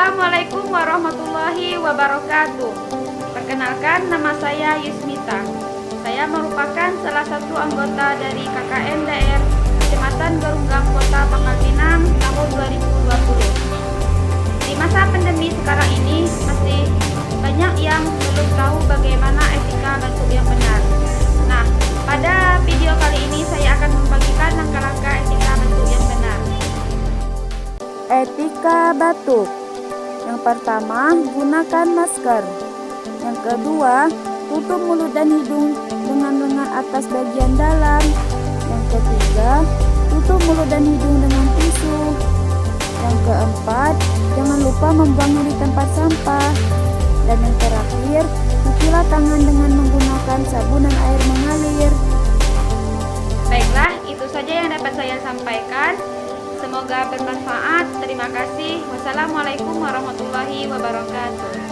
Assalamualaikum warahmatullahi wabarakatuh. Perkenalkan, nama saya Yusmita. Saya merupakan salah satu anggota dari KKN DR Kecamatan Garunggang Kota Pangkal Pinang tahun 2020. Di masa pandemi sekarang ini masih banyak yang belum tahu bagaimana etika batuk yang benar. Nah, pada video kali ini saya akan membagikan langkah-langkah etika batuk yang benar. Etika batuk. Yang pertama, gunakan masker. Yang kedua, tutup mulut dan hidung dengan lengan atas bagian dalam. Yang ketiga, tutup mulut dan hidung dengan tisu. Yang keempat, jangan lupa membuangnya di tempat sampah. Dan yang terakhir, cucilah tangan dengan menggunakan sabun dan air mengalir. Baiklah, itu saja yang dapat saya sampaikan. Semoga bermanfaat. Terima kasih. Wassalamualaikum warahmatullahi wabarakatuh.